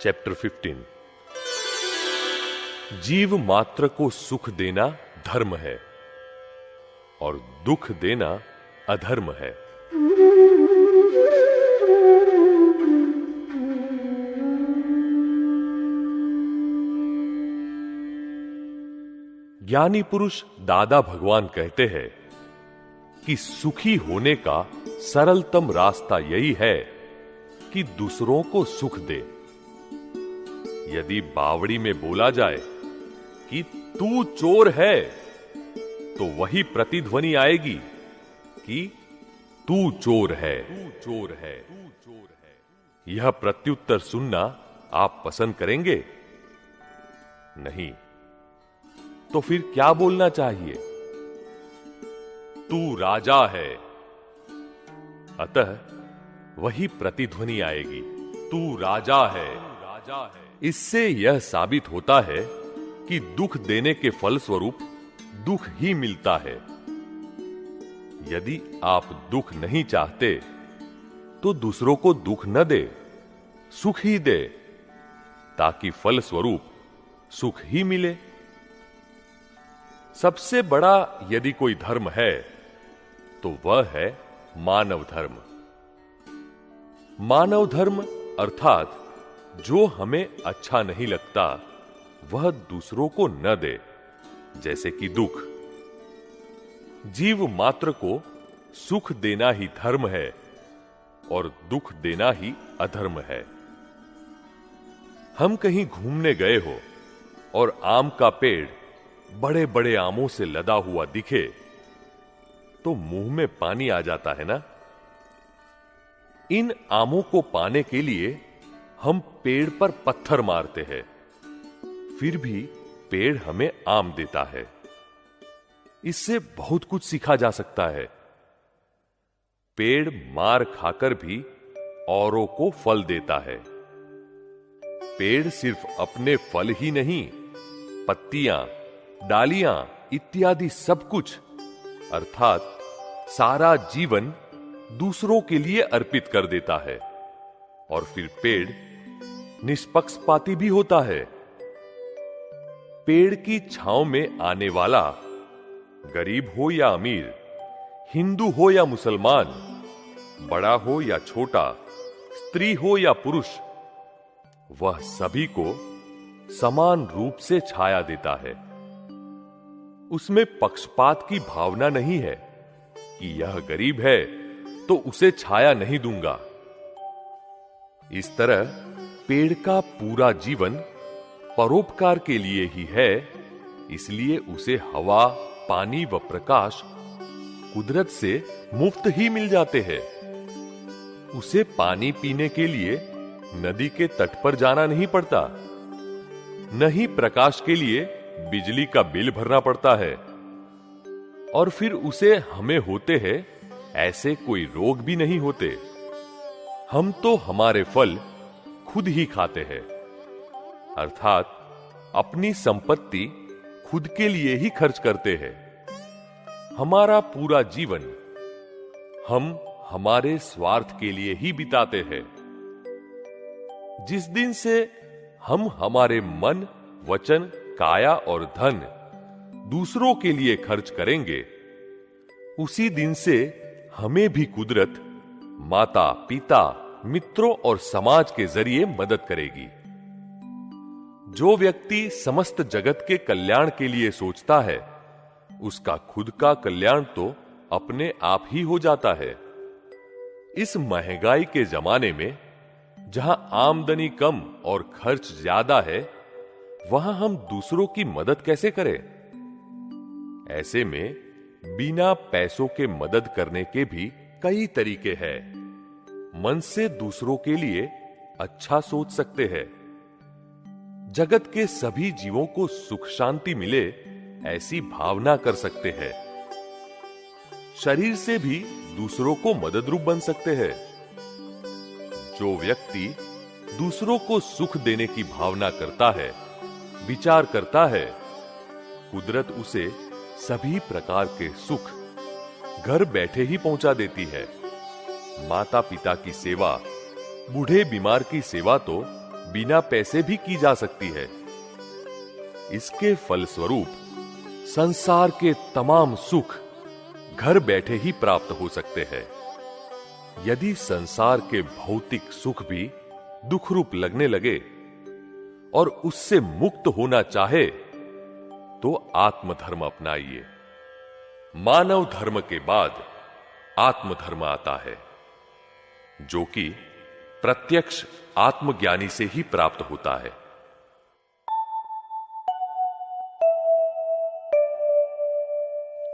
Chapter 15। जीव मात्र को सुख देना धर्म है और दुख देना अधर्म है। ज्ञानी पुरुष दादा भगवान कहते हैं कि सुखी होने का सरलतम रास्ता यही है कि दूसरों को सुख दे। यदि बावड़ी में बोला जाए कि तू चोर है, तो वही प्रतिध्वनि आएगी कि तू चोर है, तू चोर है, तू चोर है। यह प्रत्युत्तर सुनना आप पसंद करेंगे? नहीं। तो फिर क्या बोलना चाहिए? तू राजा है। अतः वही प्रतिध्वनि आएगी, तू राजा है, राजा है। इससे यह साबित होता है कि दुख देने के फलस्वरूप दुख ही मिलता है। यदि आप दुख नहीं चाहते तो दूसरों को दुख न दे, सुख ही दे, ताकि फलस्वरूप सुख ही मिले। सबसे बड़ा यदि कोई धर्म है तो वह है मानव धर्म। मानव धर्म अर्थात जो हमें अच्छा नहीं लगता वह दूसरों को न दे, जैसे कि दुख। जीव मात्र को सुख देना ही धर्म है और दुख देना ही अधर्म है। हम कहीं घूमने गए हो और आम का पेड़ बड़े बड़े आमों से लदा हुआ दिखे तो मुंह में पानी आ जाता है ना? इन आमों को पाने के लिए हम पेड़ पर पत्थर मारते हैं, फिर भी पेड़ हमें आम देता है। इससे बहुत कुछ सीखा जा सकता है। पेड़ मार खाकर भी औरों को फल देता है। पेड़ सिर्फ अपने फल ही नहीं, पत्तियां, डालियां इत्यादि सब कुछ अर्थात सारा जीवन दूसरों के लिए अर्पित कर देता है। और फिर पेड़ निष्पक्षपाती भी होता है। पेड़ की छांव में आने वाला गरीब हो या अमीर, हिंदू हो या मुसलमान, बड़ा हो या छोटा, स्त्री हो या पुरुष, वह सभी को समान रूप से छाया देता है। उसमें पक्षपात की भावना नहीं है कि यह गरीब है तो उसे छाया नहीं दूंगा। इस तरह पेड़ का पूरा जीवन परोपकार के लिए ही है, इसलिए उसे हवा, पानी व प्रकाश कुदरत से मुफ्त ही मिल जाते हैं। उसे पानी पीने के लिए नदी के तट पर जाना नहीं पड़ता, न ही प्रकाश के लिए बिजली का बिल भरना पड़ता है। और फिर उसे हमें होते हैं ऐसे कोई रोग भी नहीं होते। हम तो हमारे फल खुद ही खाते हैं, अर्थात अपनी संपत्ति खुद के लिए ही खर्च करते हैं। हमारा पूरा जीवन हम हमारे स्वार्थ के लिए ही बिताते हैं। जिस दिन से हम हमारे मन, वचन, काया और धन दूसरों के लिए खर्च करेंगे, उसी दिन से हमें भी कुदरत माता, पिता, मित्रों और समाज के जरिए मदद करेगी। जो व्यक्ति समस्त जगत के कल्याण के लिए सोचता है, उसका खुद का कल्याण तो अपने आप ही हो जाता है। इस महंगाई के जमाने में जहां आमदनी कम और खर्च ज्यादा है, वहां हम दूसरों की मदद कैसे करें? ऐसे में बिना पैसों के मदद करने के भी कई तरीके हैं। मन से दूसरों के लिए अच्छा सोच सकते हैं। जगत के सभी जीवों को सुख शांति मिले ऐसी भावना कर सकते हैं। शरीर से भी दूसरों को मददरूप बन सकते हैं। जो व्यक्ति दूसरों को सुख देने की भावना करता है, विचार करता है, कुदरत उसे सभी प्रकार के सुख घर बैठे ही पहुंचा देती है। माता पिता की सेवा, बूढ़े बीमार की सेवा तो बिना पैसे भी की जा सकती है। इसके फलस्वरूप संसार के तमाम सुख घर बैठे ही प्राप्त हो सकते हैं। यदि संसार के भौतिक सुख भी दुख रूप लगने लगे और उससे मुक्त होना चाहे तो आत्मधर्म अपनाइए। मानव धर्म के बाद आत्मधर्म आता है, जो कि प्रत्यक्ष आत्मज्ञानी से ही प्राप्त होता है।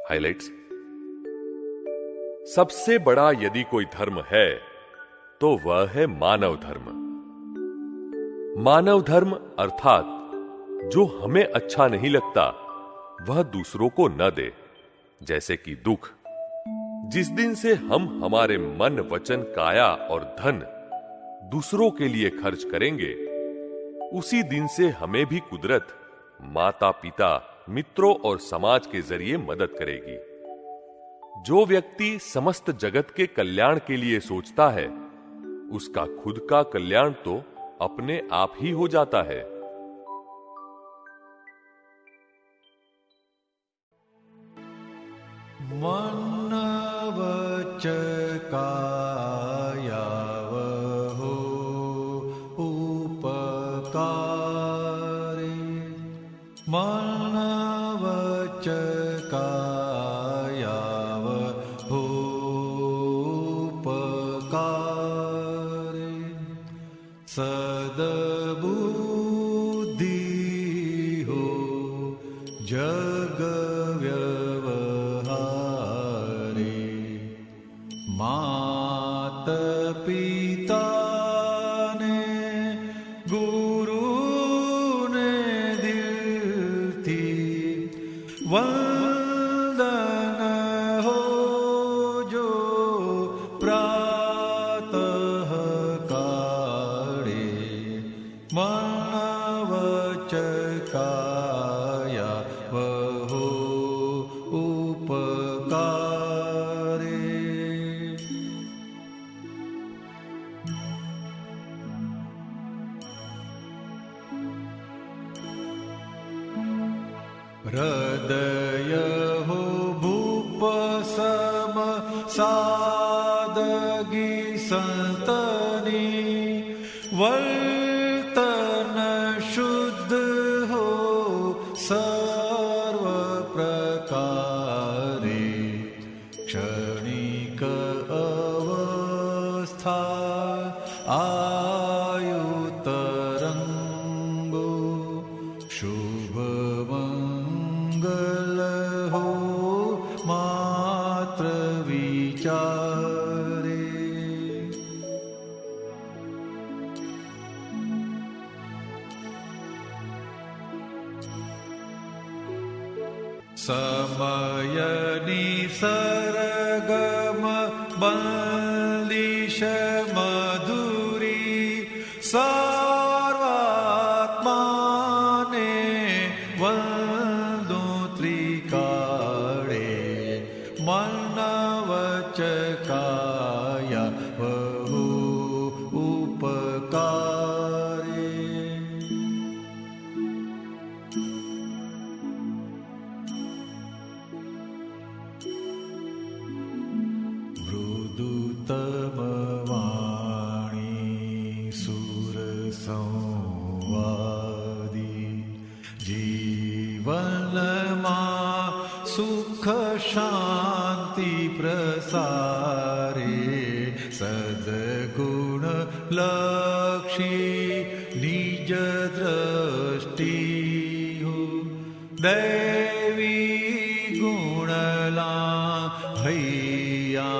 हाइलाइट्स। सबसे बड़ा यदि कोई धर्म है तो वह है मानव धर्म। मानव धर्म अर्थात जो हमें अच्छा नहीं लगता वह दूसरों को न दे, जैसे कि दुख। जिस दिन से हम हमारे मन, वचन, काया और धन दूसरों के लिए खर्च करेंगे, उसी दिन से हमें भी कुदरत माता पिता, मित्रों और समाज के जरिए मदद करेगी। जो व्यक्ति समस्त जगत के कल्याण के लिए सोचता है, उसका खुद का कल्याण तो अपने आप ही हो जाता है। मन वच काया वहो उपकारे, मन वच काया वहो उपकारे, सद्बुद्धि हो जग मात पिता ने गुरु ने दिल थी वंदन हो जो प्रातः काले, मन वच काया वहो उपकारे। हृदय हो भूप सम सादगी संतनी, वर्तन शुद्ध हो सर्व प्रकारे, क्षणिक अवस्था आयु तरंगो, शुभ मंगल हो मात्र विचारे। समय निसर्गम बंदिश मधुरी, सर्वात्मा ने वंदो त्रिकाले, मन वच काया वहो उपकारे। मृदुतम वाणी सुर संवादी, जीवन मा सुख शांति प्रसारे, सद्गुण लक्षी निज दृष्टि हो, दैवी गुणला भैया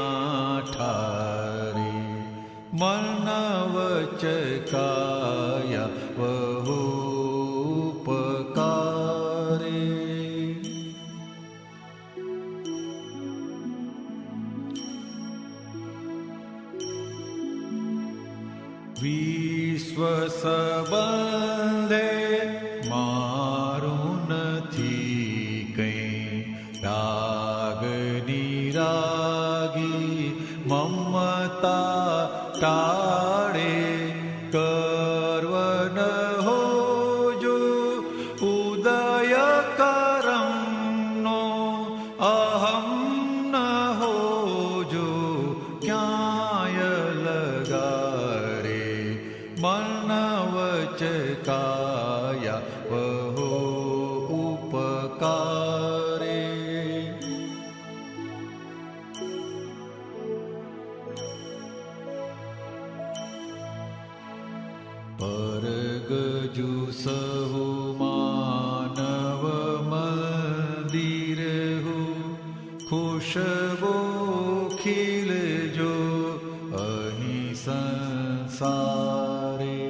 ठारे, मन वच काया वहो उपकारे। विश्व संबंधे मारू नथी कई, राग निरागी ममता टाळे, कर्व વર્ગજુ સહુ માનવ મંદિર હો, ખુશબો ખીલજો અહીં સંસારે.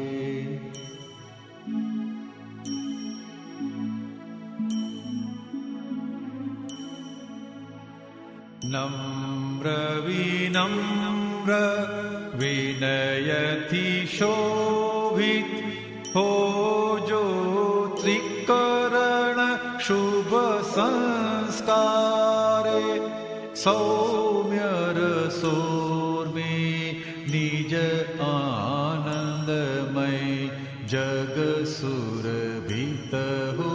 નમ્ર વિનમ્ર વિનયથી શોભિત હોજો, ત્રિકરણ શુભ સંસ્કારે. સૌમ્ય રસોર્મી નિજ આનંદમય, જગ સુરભિત હો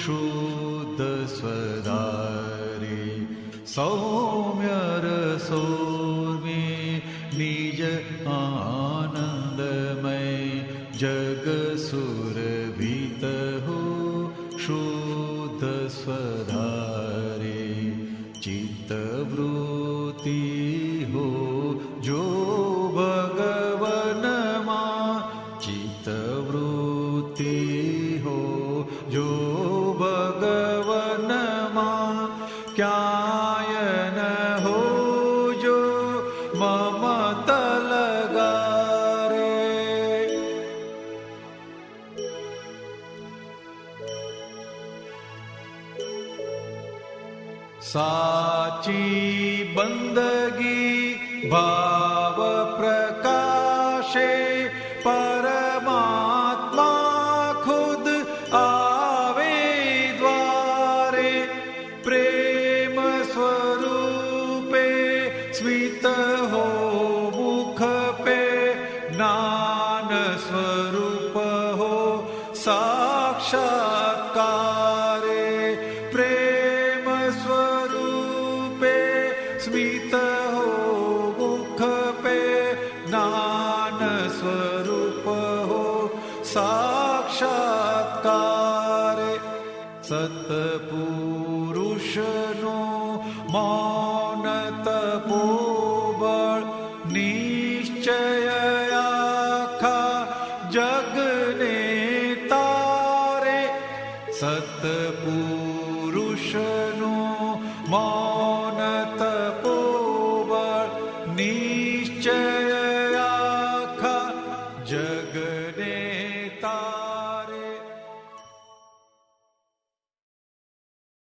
શુદ્ધ સ્વધારે. સૌમ્ય રસોર્મી નિજ આનંદમય, જગ સુરભિત હો શુદ્ધ સ્વધારે. ચિત્તવૃત્તિ હો જો ભગવનમાં, ચિત્તવૃત્તિ હો જો ભગવનમાં, ક્યાંય ન હો જો મમત લગારે. સાચી બંદગી ભાવ પ્રકાશે, પરમાત્મા ખુદ આવે દ્વારે. પ્રેમ સ્વરૂપે સ્મિત હો મુખ પે, જ્ઞાન સ્વરૂપ હો સાક્ષાત્કારે. પ્રેમ સ્વરૂપે સ્મિત હો મુખ પે, જ્ઞાન સ્વરૂપ હો સાક્ષાત્કારે. સત્પુરુષનો મૌન તપોબળ, નિશ્ચય આખા જગને તારે. સત્પુરુષનો મૌન